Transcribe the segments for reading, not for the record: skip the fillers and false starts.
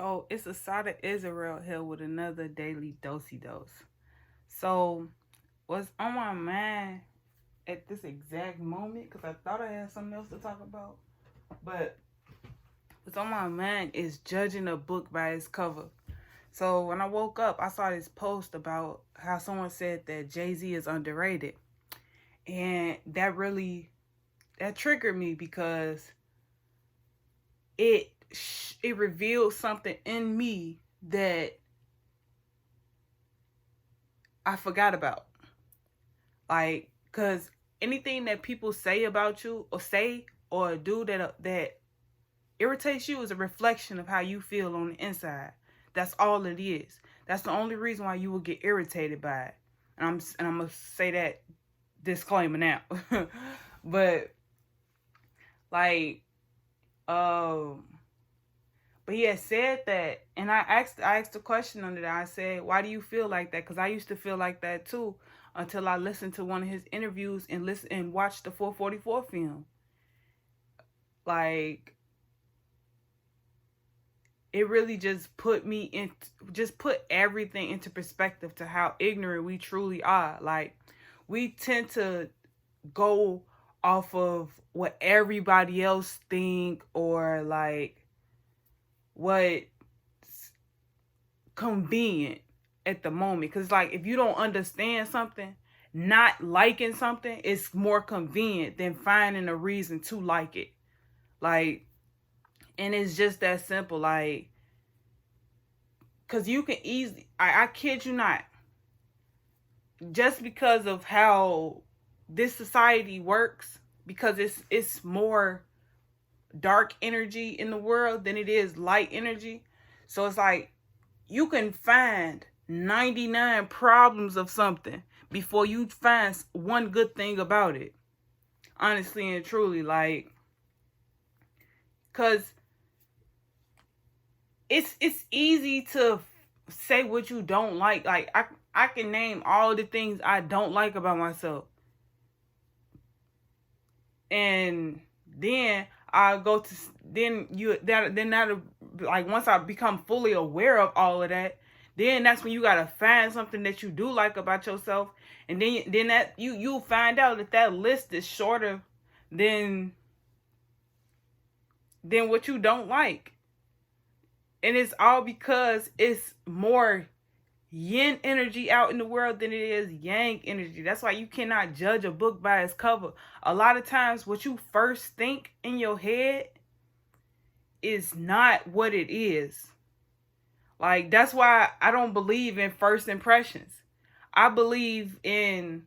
So it's Assata Israel here with another daily doce dose. So what's on my mind at this exact moment, because I thought I had something else to talk about, but what's on my mind is judging a book by its cover. So when I woke up, I saw this post about how someone said that Jay-Z is underrated. And that triggered me because it it revealed something in me that I forgot about. Like, cause anything that people say about you or do that irritates you is a reflection of how you feel on the inside. That's all it is. That's the only reason why you will get irritated by it. And I'm gonna say that disclaimer now. But like, um, but he had said that, and I asked a question under that. I said, "Why do you feel like that?" Because I used to feel like that too, until I listened to one of his interviews and watched the 444 film. Like, it really just put everything into perspective to how ignorant we truly are. Like, we tend to go off of what everybody else think, or like what's convenient at the moment. Because like, if you don't understand something, not liking something is more convenient than finding a reason to like it. Like, and it's just that simple. Like, because you can easily, I kid you not, just because of how this society works, because it's more dark energy in the world than it is light energy. So it's like you can find 99 problems of something before you find one good thing about it. Honestly and truly, like, cause it's easy to say what you don't like. Like, I can name all the things I don't like about myself. And then I go to that like, once I become fully aware of all of that, then that's when you gotta find something that you do like about yourself, and then that you'll find out that list is shorter than what you don't like. And it's all because it's more yin energy out in the world than it is yang energy. That's why you cannot judge a book by its cover. A lot of times what you first think in your head is not what it is. Like, that's why I don't believe in first impressions. I believe in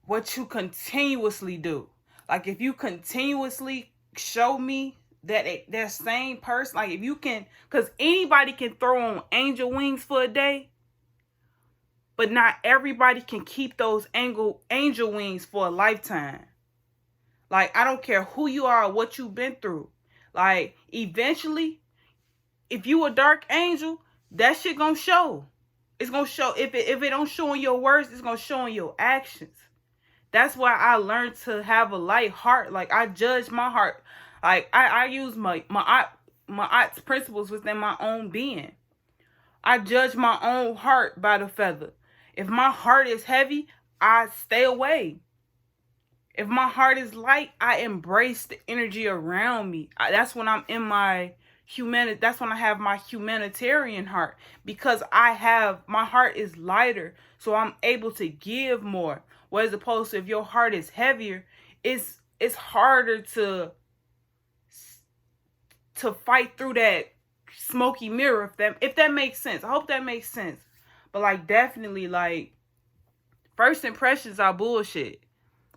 what you continuously do. Like, if you continuously show me that same person, like, if you can, because anybody can throw on angel wings for a day, but not everybody can keep those angel wings for a lifetime. Like, I don't care who you are or what you've been through. Like, eventually, if you a dark angel, that shit gonna show. It's gonna show. If it don't show in your words, it's gonna show in your actions. That's why I learned to have a light heart. Like, I judge my heart. Like, I use my aunt's principles within my own being. I judge my own heart by the feather. If my heart is heavy, I stay away. If my heart is light, I embrace the energy around me. That's when I'm in my that's when I have my humanitarian heart, because my heart is lighter, so I'm able to give more. Whereas opposed to if your heart is heavier, it's harder to fight through that smoky mirror, if that makes sense. I hope that makes sense. But like, definitely, like, first impressions are bullshit.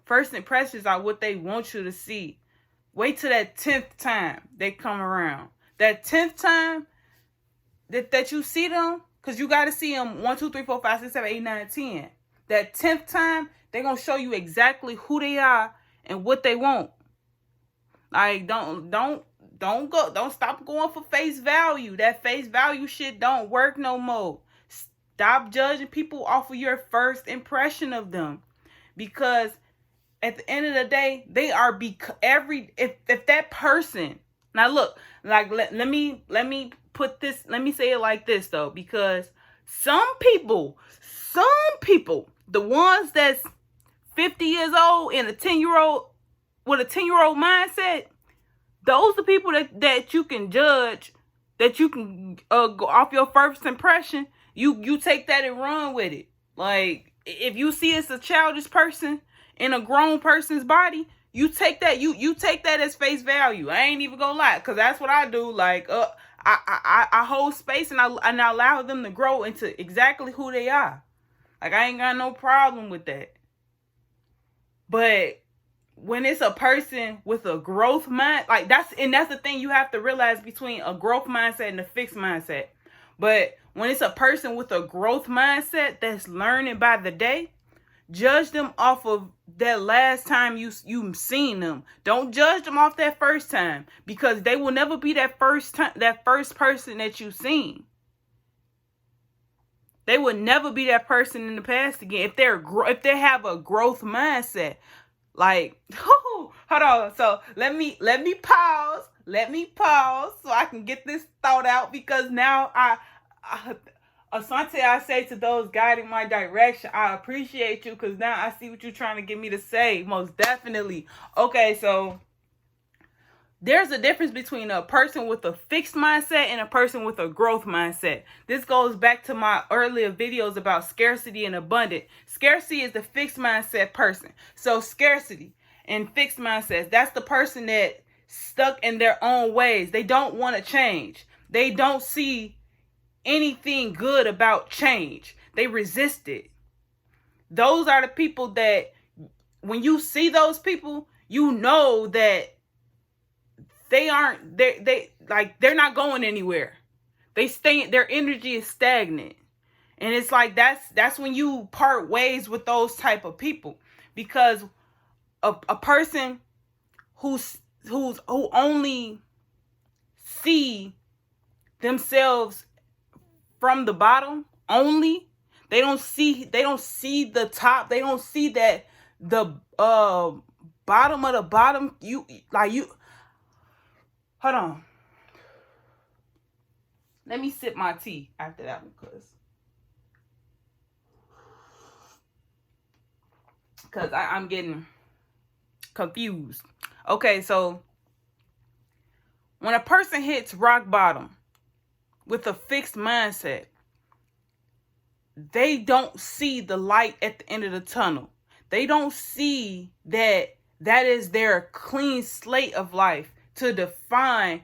First impressions are what they want you to see. Wait till that 10th time they come around. That 10th time that you see them, because you got to see them 1, 2, 3, 4, 5, 6, 7, 8, 9, 10. That 10th time, they're going to show you exactly who they are and what they want. Like, don't stop going for face value. That face value shit don't work no more. Stop judging people off of your first impression of them, because at the end of the day, they are if that person, Now look, like let me put this, let me say it like this though, because some people, the ones that's 50 years old and a 10-year-old with a 10-year-old mindset, those are the people that you can judge, that you can go off your first impression. You take that and run with it. Like, if you see it's a childish person in a grown person's body, you take that, you take that as face value. I ain't even gonna lie, because that's what I do. Like, I hold space and I allow them to grow into exactly who they are. Like, I ain't got no problem with that. But when it's a person with a growth mind, like that's the thing you have to realize between a growth mindset and a fixed mindset. But when it's a person with a growth mindset that's learning by the day, judge them off of that last time you seen them. Don't judge them off that first time, because they will never be that first person that you seen. They will never be that person in the past again if they have a growth mindset. Like, hold on. So let me pause. Let me pause so I can get this thought out, because now Asante, I say to those guiding my direction, I appreciate you, because now I see what you're trying to get me to say. Most definitely. Okay, so there's a difference between a person with a fixed mindset and a person with a growth mindset. This goes back to my earlier videos about scarcity and abundance. Scarcity is the fixed mindset person. So scarcity and fixed mindsets, that's the person that stuck in their own ways. They don't want to change. They don't see anything good about change. They resist it. Those are the people that, when you see those people, you know that they're not going anywhere. Their energy is stagnant. And it's like that's when you part ways with those type of people, because a person who only see themselves from the bottom only, they don't see the top, they don't see that the bottom of the bottom. Hold on. Let me sip my tea after that one, because I'm getting confused. Okay, so when a person hits rock bottom with a fixed mindset, they don't see the light at the end of the tunnel. They don't see that is their clean slate of life to define